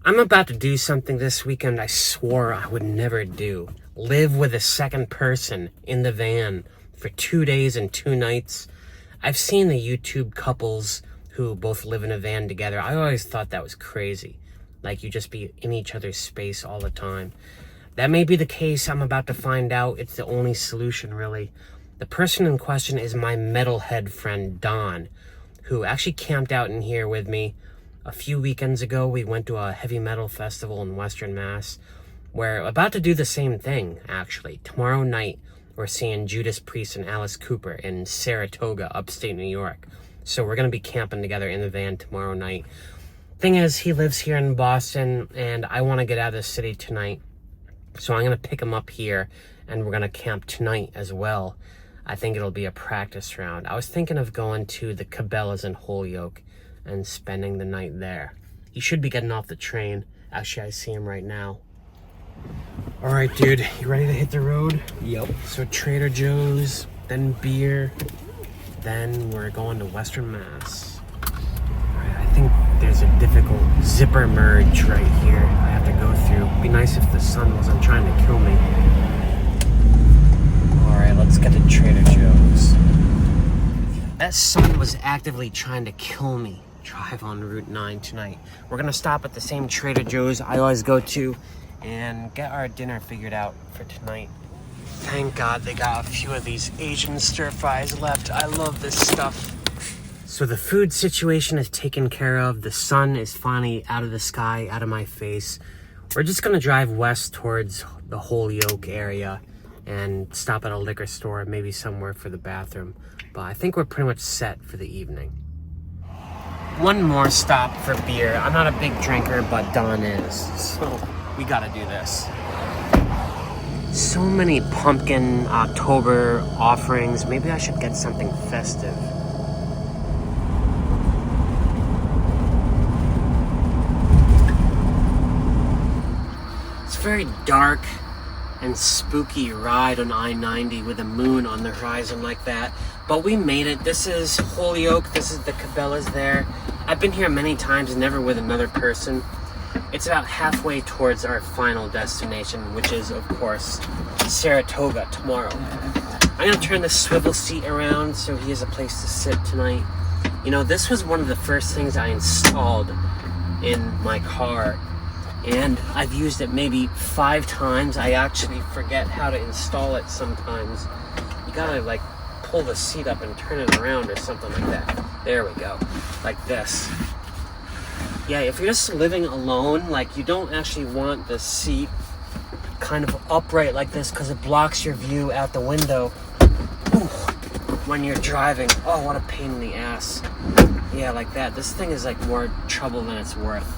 I'm about to do something this weekend I swore I would never do. Live with a second person in the van for 2 days and 2 nights. I've seen the YouTube couples who both live in a van together. I always thought that was crazy. Like, you just be in each other's space all the time. That may be the case. I'm about to find out. It's the only solution, really. The person in question is my metalhead friend, Don, who actually camped out in here with me. A few weekends ago, we went to a heavy metal festival in Western Mass. We're about to do the same thing, actually. Tomorrow night, we're seeing Judas Priest and Alice Cooper in Saratoga, upstate New York. So we're going to be camping together in the van tomorrow night. Thing is, he lives here in Boston, and I want to get out of the city tonight. So I'm going to pick him up here, and we're going to camp tonight as well. I think it'll be a practice round. I was thinking of going to the Cabela's in Holyoke and spending the night there. He should be getting off the train. Actually, I see him right now. All right, dude, you ready to hit the road? Yep. So Trader Joe's, then beer, then we're going to Western Mass. All right, I think there's a difficult zipper merge right here I have to go through. It'd be nice if the sun wasn't trying to kill me. All right, let's get to Trader Joe's. That sun was actively trying to kill me. Drive on Route 9 tonight. We're gonna stop at the same Trader Joe's I always go to and get our dinner figured out for tonight. Thank God they got a few of these Asian stir fries left. I love this stuff. So the food situation is taken care of. The sun is finally out of the sky, out of my face. We're just gonna drive west towards the Holyoke area and stop at a liquor store, maybe somewhere for the bathroom. But I think we're pretty much set for the evening. One more stop for beer. I'm not a big drinker, but Don is, so we gotta do this. So many pumpkin October offerings. Maybe I should get something festive. It's a very dark and spooky ride on I-90 with a moon on the horizon like that. But we made it. This is Holyoke. This is the Cabela's there. I've been here many times, never with another person. It's about halfway towards our final destination, which is, of course, Saratoga tomorrow. I'm gonna turn the swivel seat around so he has a place to sit tonight. You know, this was one of the first things I installed in my car, and I've used it maybe 5 times. I actually forget how to install it sometimes. You gotta, like, pull the seat up and turn it around or something like that. There we go. Like this. Yeah, if you're just living alone, like, you don't actually want the seat kind of upright like this because it blocks your view out the window. Ooh, when you're driving. Oh, what a pain in the ass. Yeah, like that. This thing is like more trouble than it's worth.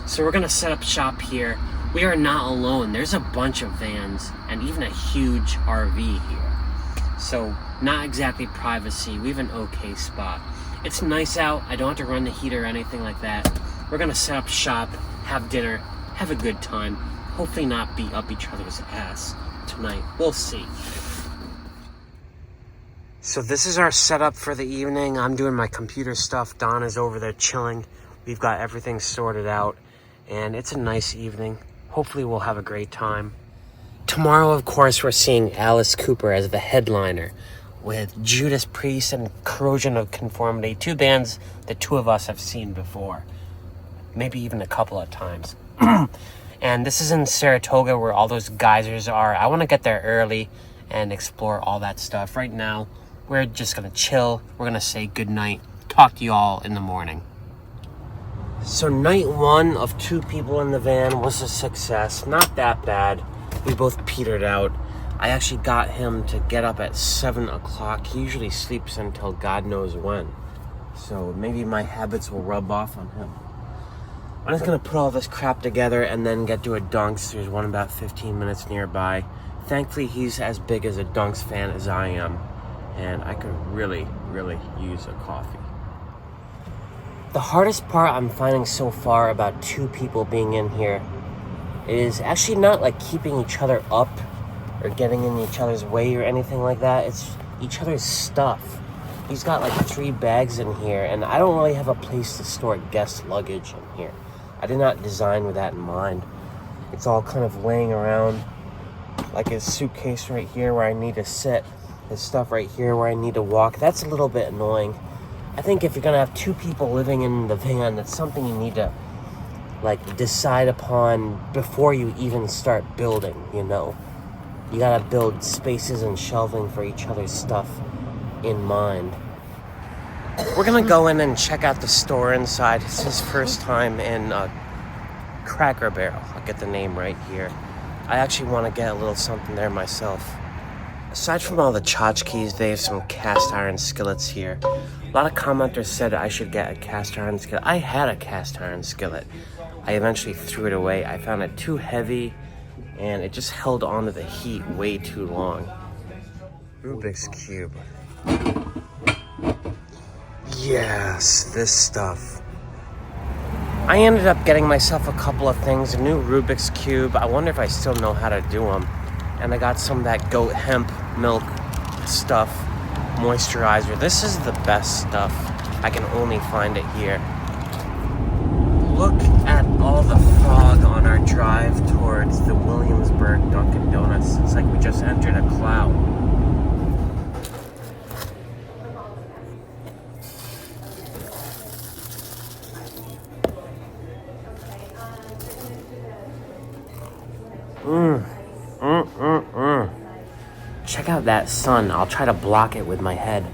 So we're gonna set up shop here. We are not alone. There's a bunch of vans and even a huge RV here. So not exactly privacy. We have an okay spot. It's nice out. I don't have to run the heater or anything like that. We're gonna set up shop, have dinner, have a good time. Hopefully not beat up each other's ass tonight. We'll see. So this is our setup for the evening. I'm doing my computer stuff. Don is over there chilling. We've got everything sorted out, and it's a nice evening. Hopefully we'll have a great time. Tomorrow, of course, we're seeing Alice Cooper as the headliner with Judas Priest and Corrosion of Conformity, 2 bands the 2 of us have seen before. Maybe even a couple of times. And this is in Saratoga where all those geysers are. I want to get there early and explore all that stuff. Right now, we're just going to chill. We're going to say goodnight. Talk to you all in the morning. So night 1 of 2 people in the van was a success. Not that bad. We both petered out. I actually got him to get up at 7 o'clock. He usually sleeps until God knows when. So maybe my habits will rub off on him. I'm just gonna put all this crap together and then get to a Dunks. There's one about 15 minutes nearby. Thankfully, he's as big as a Dunks fan as I am, and I could really, really use a coffee. The hardest part I'm finding so far about 2 people being in here is actually not like keeping each other up or getting in each other's way or anything like that. It's each other's stuff. He's got like 3 bags in here, and I don't really have a place to store guest luggage in here. I did not design with that in mind. It's all kind of laying around like his suitcase right here where I need to sit, his stuff right here where I need to walk. That's a little bit annoying. I think if you're gonna have 2 people living in the van, that's something you need to like decide upon before you even start building, you know. You gotta build spaces and shelving for each other's stuff in mind. We're gonna go in and check out the store inside. It's his first time in Cracker Barrel. I'll get the name right here. I actually want to get a little something there myself. Aside from all the tchotchkes, they have some cast iron skillets here. A lot of commenters said I should get a cast iron skillet. I had a cast iron skillet. I eventually threw it away. I found it too heavy and it just held on to the heat way too long. Rubik's Cube. Yes, this stuff. I ended up getting myself a couple of things. A new Rubik's Cube. I wonder if I still know how to do them. And I got some of that goat hemp milk stuff, moisturizer. This is the best stuff. I can only find it here. Look at all the fog on our drive towards the Williamsburg Dunkin' Donuts. It's like we just entered a cloud. Check out that sun. I'll try to block it with my head.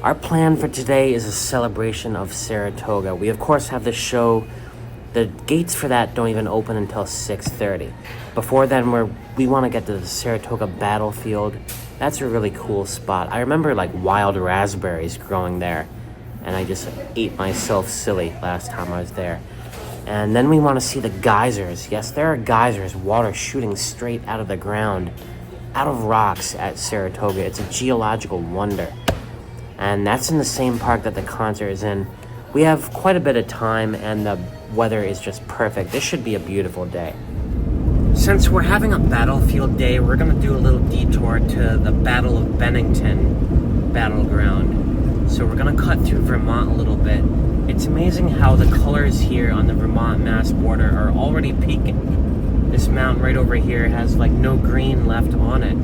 Our plan for today is a celebration of Saratoga. We of course have the show. The gates for that don't even open until 6:30. Before then, we want to get to the Saratoga battlefield. That's a really cool spot. I remember like wild raspberries growing there, and I just ate myself silly last time I was there. And then we want to see the geysers. Yes, there are geysers, water shooting straight out of the ground, out of rocks at Saratoga. It's a geological wonder. And that's in the same park that the concert is in. We have quite a bit of time and the weather is just perfect. This should be a beautiful day. Since we're having a battlefield day, we're gonna do a little detour to the Battle of Bennington battleground. So we're gonna cut through Vermont a little bit. It's amazing how the colors here on the Vermont-Mass border are already peaking. This mountain right over here has like no green left on it,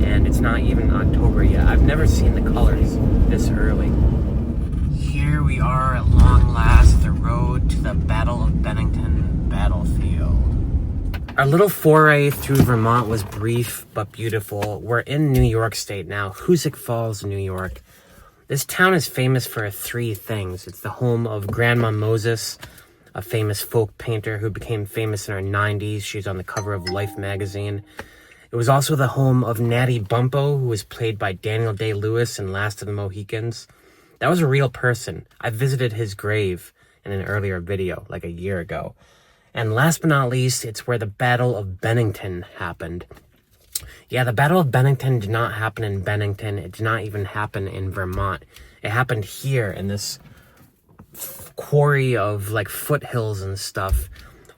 and it's not even October yet. I've never seen the colors this early. Here we are at long last, the road to the Battle of Bennington battlefield. Our little foray through Vermont was brief but beautiful. We're in New York State now, Hoosick Falls, New York. This town is famous for 3 things. It's the home of Grandma Moses, a famous folk painter who became famous in her 90s. She's on the cover of Life magazine. It was also the home of Natty Bumppo, who was played by Daniel Day-Lewis in Last of the Mohicans. That was a real person. I visited his grave in an earlier video, like a year ago. And last but not least, it's where the Battle of Bennington happened. Yeah, the Battle of Bennington did not happen in Bennington. It did not even happen in Vermont. It happened here in this quarry of like foothills and stuff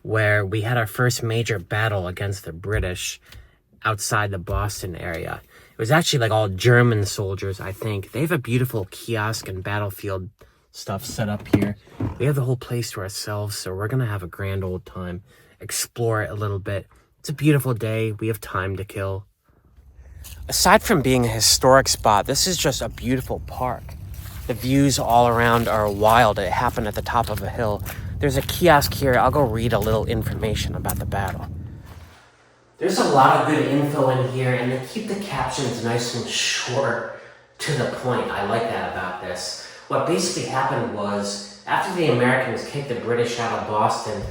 where we had our first major battle against the British outside the Boston area. It was actually like all German soldiers, I think. They have a beautiful kiosk and battlefield stuff set up here. We have the whole place to ourselves, so we're gonna have a grand old time, explore it a little bit. It's a beautiful day. We have time to kill. Aside from being a historic spot, this is just a beautiful park. The views all around are wild. It happened at the top of a hill. There's a kiosk here. I'll go read a little information about the battle. There's a lot of good info in here, and they keep the captions nice and short to the point. I like that about this. What basically happened was, after the Americans kicked the British out of Boston,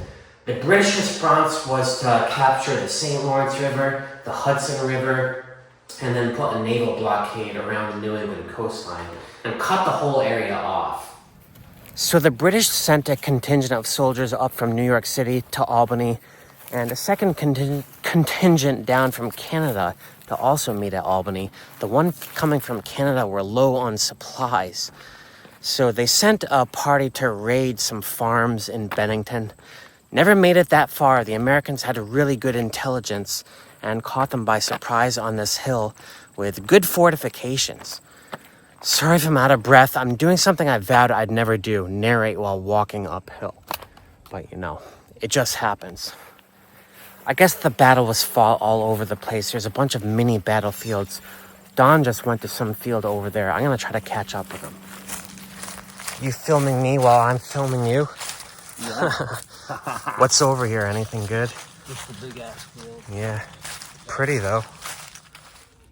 the British response was to capture the St. Lawrence River, the Hudson River, and then put a naval blockade around the New England coastline and cut the whole area off. So the British sent a contingent of soldiers up from New York City to Albany, and a second contingent down from Canada to also meet at Albany. The one coming from Canada were low on supplies. So they sent a party to raid some farms in Bennington. Never made it that far. The Americans had a really good intelligence and caught them by surprise on this hill with good fortifications. Sorry if I'm out of breath. I'm doing something I vowed I'd never do, narrate while walking uphill. But you know, It just happens. I guess the battle was fought all over the place. There's a bunch of mini battlefields. Don just went to some field over there. I'm gonna try to catch up with him. You filming me while I'm filming you? Yeah. What's over here? Anything good? Just a big ass field. Yeah. Pretty though.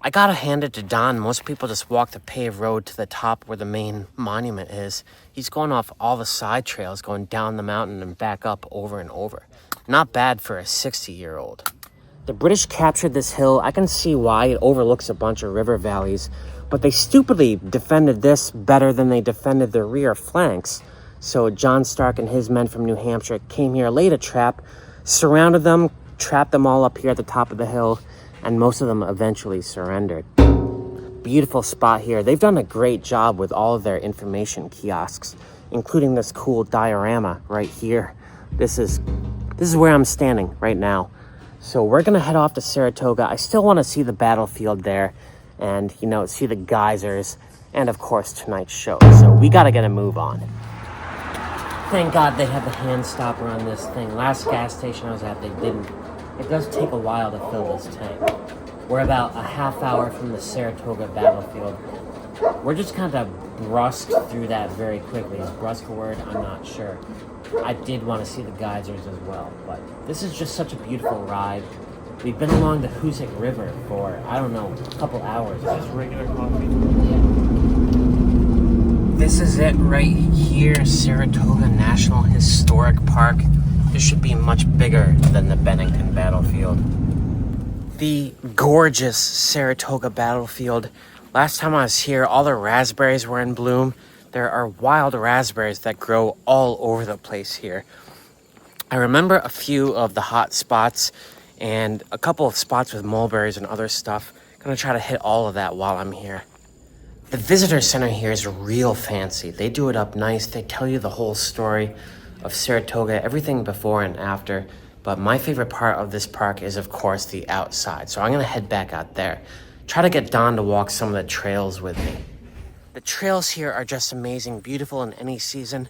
I gotta hand it to Don. Most people just walk the paved road to the top where the main monument is. He's going off all the side trails, going down the mountain and back up over and over. Not bad for a 60-year-old. The British captured this hill. I can see why. It overlooks a bunch of river valleys, but they stupidly defended this better than they defended their rear flanks. So John Stark and his men from New Hampshire came here, laid a trap, surrounded them, trapped them all up here at the top of the hill, and most of them eventually surrendered. Beautiful spot here. They've done a great job with all of their information kiosks, including this cool diorama right here. This is where I'm standing right now. So we're gonna head off to Saratoga. I still want to see the battlefield there and, you know, see the geysers and, of course, tonight's show. So we gotta get a move on. Thank God they have the hand stopper on this thing. Last gas station I was at, they didn't. It does take a while to fill this tank. We're about a half hour from the Saratoga battlefield. We're just kind of brusqued through that very quickly. Is brusque a word? I'm not sure. I did want to see the geysers as well, but this is just such a beautiful ride. We've been along the Hoosick River for, I don't know, a couple hours. Just regular coffee. Yeah. This is it right here, Saratoga National Historic Park. This should be much bigger than the Bennington battlefield. The gorgeous Saratoga battlefield. Last time I was here, all the raspberries were in bloom. There are wild raspberries that grow all over the place here. I remember a few of the hot spots and a couple of spots with mulberries and other stuff. Gonna try to hit all of that while I'm here. The visitor center here is real fancy. They do it up nice. They tell you the whole story of Saratoga, everything before and after. But my favorite part of this park is, of course, the outside. So I'm gonna head back out there. Try to get Don to walk some of the trails with me. The trails here are just amazing, beautiful in any season.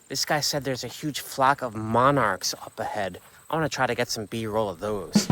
This guy said there's a huge flock of monarchs up ahead. I want to try to get some B-roll of those.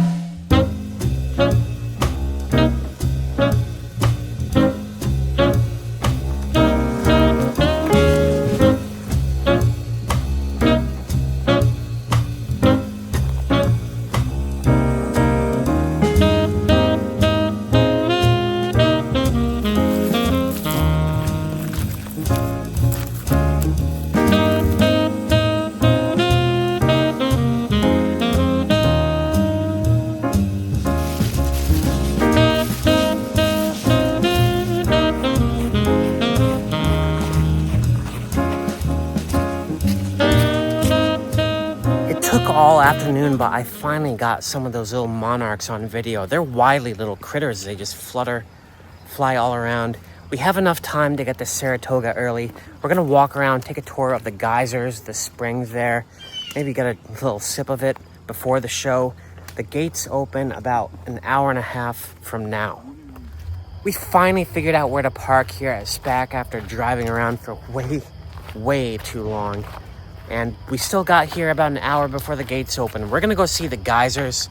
All afternoon, but I finally got some of those little monarchs on video. They're wily little critters. They just flutter, fly all around. We have enough time to get to Saratoga early. We're gonna walk around, take a tour of the geysers, the springs there, maybe get a little sip of it before the show. The gates open about an hour and a half from now. We finally figured out where to park here at SPAC after driving around for way too long. And we still got here about an hour before the gates open. We're gonna go see the geysers.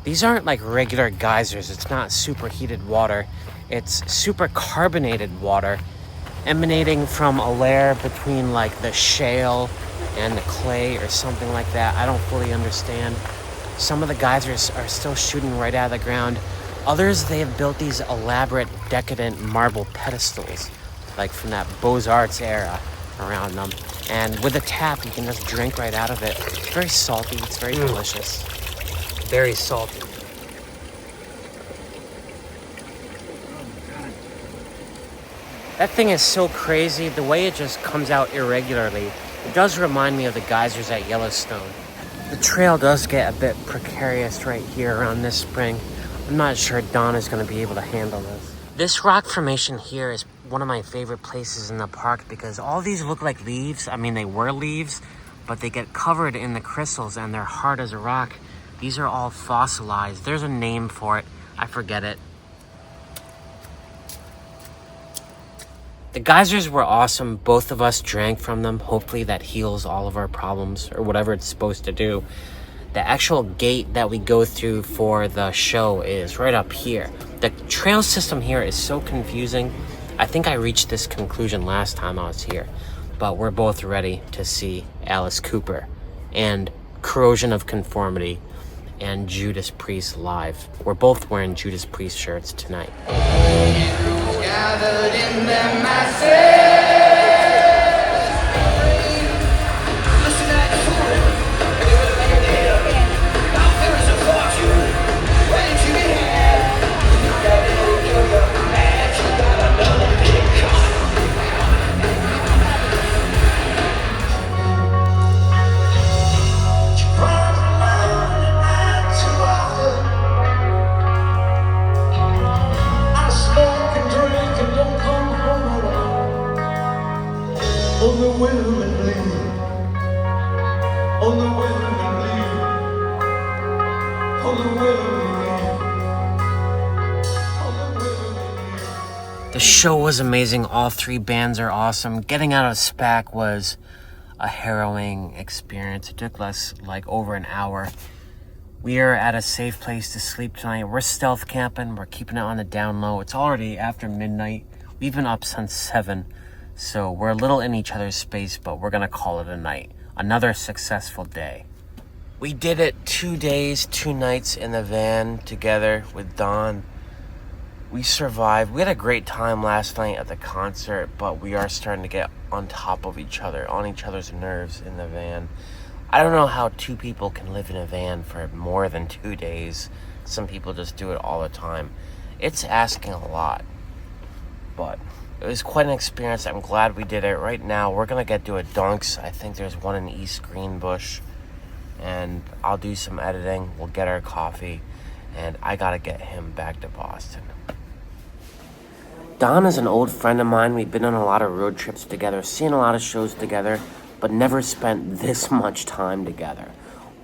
These aren't like regular geysers. It's not superheated water. It's super carbonated water emanating from a layer between like the shale and the clay or something like that. I don't fully understand. Some of the geysers are still shooting right out of the ground. Others, they have built these elaborate, decadent marble pedestals, like from that Beaux-Arts era around them. And with a tap, you can just drink right out of it. It's very salty. It's very delicious. Very salty. That thing is so crazy. The way it just comes out irregularly. It does remind me of the geysers at Yellowstone. The trail does get a bit precarious right here around this spring. I'm not sure Don is going to be able to handle this. This rock formation here is one of my favorite places in the park because all these look like leaves. I mean, they were leaves, but they get covered in the crystals and they're hard as a rock. These are all fossilized. There's a name for it. I forget it. The geysers were awesome. Both of us drank from them. Hopefully that heals all of our problems or whatever it's supposed to do. The actual gate that we go through for the show is right up here. The trail system here is so confusing. I think I reached this conclusion last time I was here. But we're both ready to see Alice Cooper and Corrosion of Conformity and Judas Priest live. We're both wearing Judas Priest shirts tonight. Gathered in their masses. The show was amazing. All three bands are awesome. Getting out of SPAC was a harrowing experience. It took us like over an hour. We are at a safe place to sleep tonight. We're stealth camping. We're keeping it on the down low. It's already after midnight. We've been up since 7. So we're a little in each other's space, but we're going to call it a night. Another successful day. We did it 2 days, 2 nights in the van together with Don. We survived. We had a great time last night at the concert, but we are starting to get on top of each other, on each other's nerves in the van. I don't know how 2 people can live in a van for more than 2 days. Some people just do it all the time. It's asking a lot, but it was quite an experience. I'm glad we did it. Right now, we're going to get to a Dunks. I think there's one in East Greenbush, and I'll do some editing. We'll get our coffee, and I got to get him back to Boston. Don is an old friend of mine. We've been on a lot of road trips together, seen a lot of shows together, but never spent this much time together.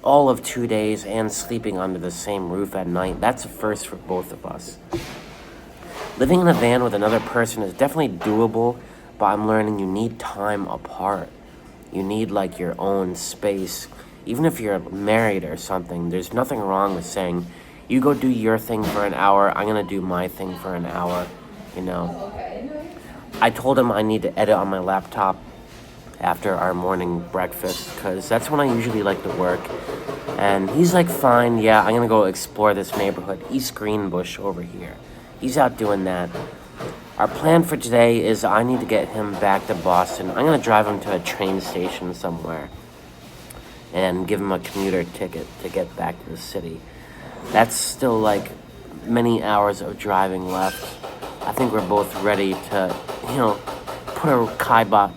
All of 2 days and sleeping under the same roof at night. That's a first for both of us. Living in a van with another person is definitely doable, but I'm learning you need time apart. You need like your own space. Even if you're married or something, there's nothing wrong with saying, you go do your thing for an hour, I'm gonna do my thing for an hour. You know, I told him I need to edit on my laptop after our morning breakfast because that's when I usually like to work. And he's like, fine, yeah, I'm gonna go explore this neighborhood, East Greenbush over here. He's out doing that. Our plan for today is I need to get him back to Boston. I'm gonna drive him to a train station somewhere and give him a commuter ticket to get back to the city. That's still like many hours of driving left. I think we're both ready to,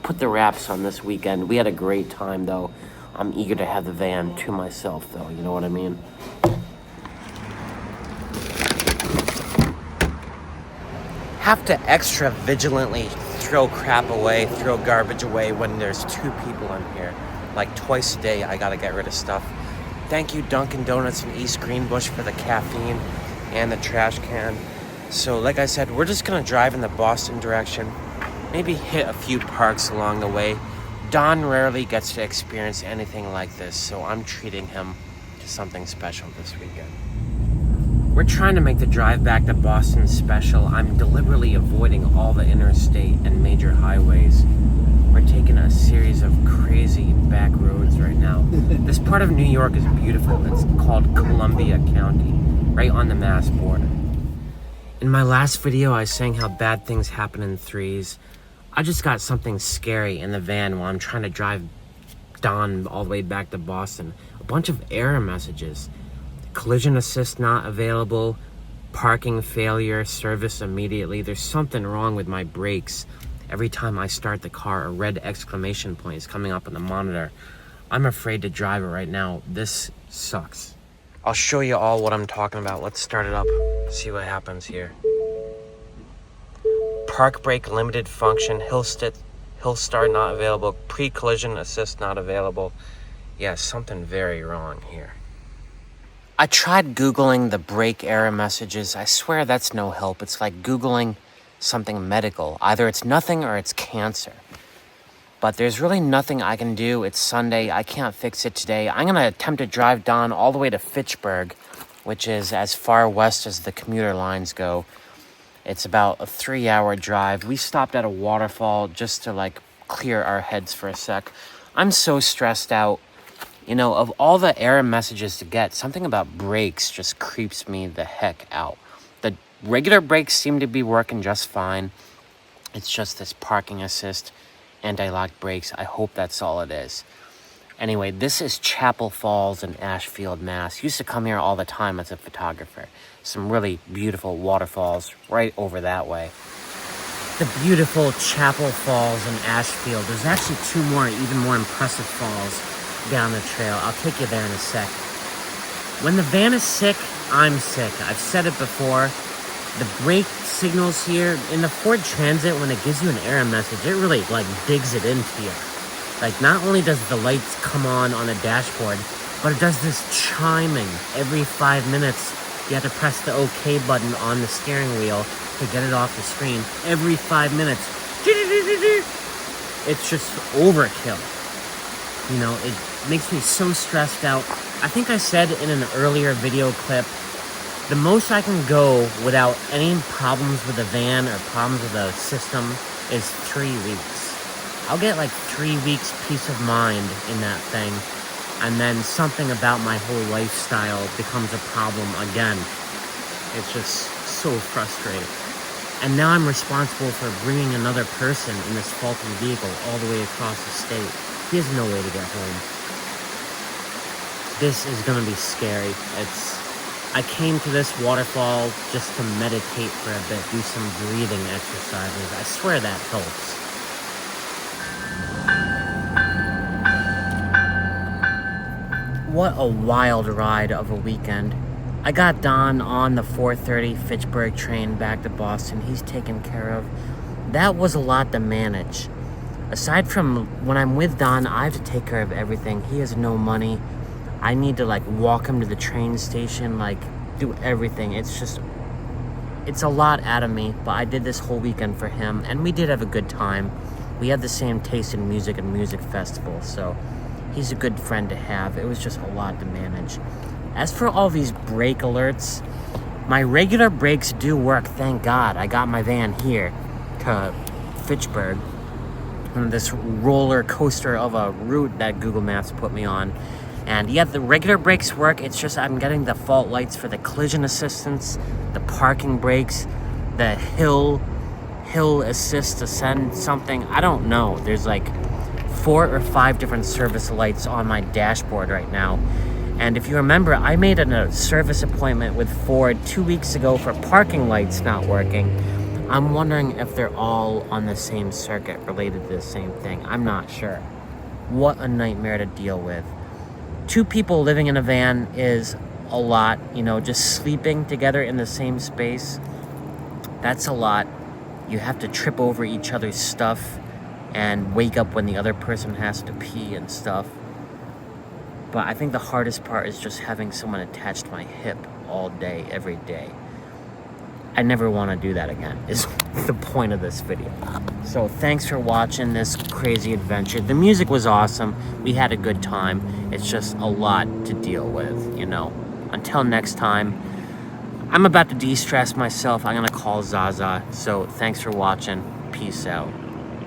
put the wraps on this weekend. We had a great time, though. I'm eager to have the van to myself, though. You know what I mean? Have to extra vigilantly throw crap away, throw garbage away when there's 2 people in here. Like twice a day, I gotta get rid of stuff. Thank you, Dunkin' Donuts in East Greenbush, for the caffeine and the trash can. So like I said, we're just gonna drive in the Boston direction, maybe hit a few parks along the way. Don rarely gets to experience anything like this, so I'm treating him to something special this weekend. We're trying to make the drive back to Boston special. I'm deliberately avoiding all the interstate and major highways. We're taking a series of crazy back roads right now. This part of New York is beautiful. It's called Columbia County, right on the Mass border. In my last video, I was saying how bad things happen in threes. I just got something scary in the van while I'm trying to drive Don all the way back to Boston. A bunch of error messages. Collision assist not available, parking failure, service immediately. There's something wrong with my brakes. Every time I start the car, a red exclamation point is coming up on the monitor. I'm afraid to drive it right now. This sucks. I'll show you all what I'm talking about. Let's start it up, see what happens here. Park brake limited function, hill start not available, pre-collision assist not available. Yeah, something very wrong here. I tried Googling the brake error messages. I swear that's no help. It's like Googling something medical. Either it's nothing or it's cancer. But there's really nothing I can do. It's Sunday. I can't fix it today. I'm going to attempt to drive Don all the way to Fitchburg, which is as far west as the commuter lines go. It's about a 3-hour drive. We stopped at a waterfall just to, like, clear our heads for a sec. I'm so stressed out. You know, of all the error messages to get, something about brakes just creeps me the heck out. The regular brakes seem to be working just fine. It's just this parking assist, anti-lock brakes. I hope that's all it is. Anyway, this is Chapel Falls in Ashfield, Mass. Used to come here all the time as a photographer. Some really beautiful waterfalls right over that way. The beautiful Chapel Falls in Ashfield. There's actually 2 more, even more impressive falls down the trail. I'll take you there in a sec. When the van is sick, I'm sick. I've said it before. The brake signals here in the Ford Transit, when it gives you an error message, it really like digs it into you. Like, not only does the lights come on the dashboard, but it does this chiming every 5 minutes. You have to press the OK button on the steering wheel to get it off the screen. Every 5 minutes. It's just overkill. You know, it makes me so stressed out. I think I said in an earlier video clip, the most I can go without any problems with the van or problems with the system is 3 weeks. I'll get like 3 weeks peace of mind in that thing, and then something about my whole lifestyle becomes a problem again. It's just so frustrating. And now I'm responsible for bringing another person in this faulty vehicle all the way across the state. He has no way to get home. This is gonna be scary. I came to this waterfall just to meditate for a bit, do some breathing exercises. I swear that helps. What a wild ride of a weekend. I got Don on the 4:30 Fitchburg train back to Boston. He's taken care of. That was a lot to manage. Aside from when I'm with Don, I have to take care of everything. He has no money. I need to like walk him to the train station, like do everything. It's a lot out of me, but I did this whole weekend for him, and we did have a good time. We had the same taste in music and music festivals, so he's a good friend to have. It was just a lot to manage. As for all these brake alerts, my regular brakes do work, thank God. I got my van here to Fitchburg on this roller coaster of a route that Google Maps put me on. And yeah, the regular brakes work. It's just I'm getting the fault lights for the collision assistance, the parking brakes, the hill assist ascend something. I don't know. There's like 4 or 5 different service lights on my dashboard right now. And if you remember, I made a service appointment with Ford 2 weeks ago for parking lights not working. I'm wondering if they're all on the same circuit related to the same thing. I'm not sure. What a nightmare to deal with. 2 people living in a van is a lot, you know, just sleeping together in the same space. That's a lot. You have to trip over each other's stuff and wake up when the other person has to pee and stuff. But I think the hardest part is just having someone attached to my hip all day, every day. I never want to do that again, is the point of this video. So thanks for watching this crazy adventure. The music was awesome. We had a good time. It's just a lot to deal with, you know. Until next time, I'm about to de-stress myself. I'm going to call Zaza. So thanks for watching. Peace out.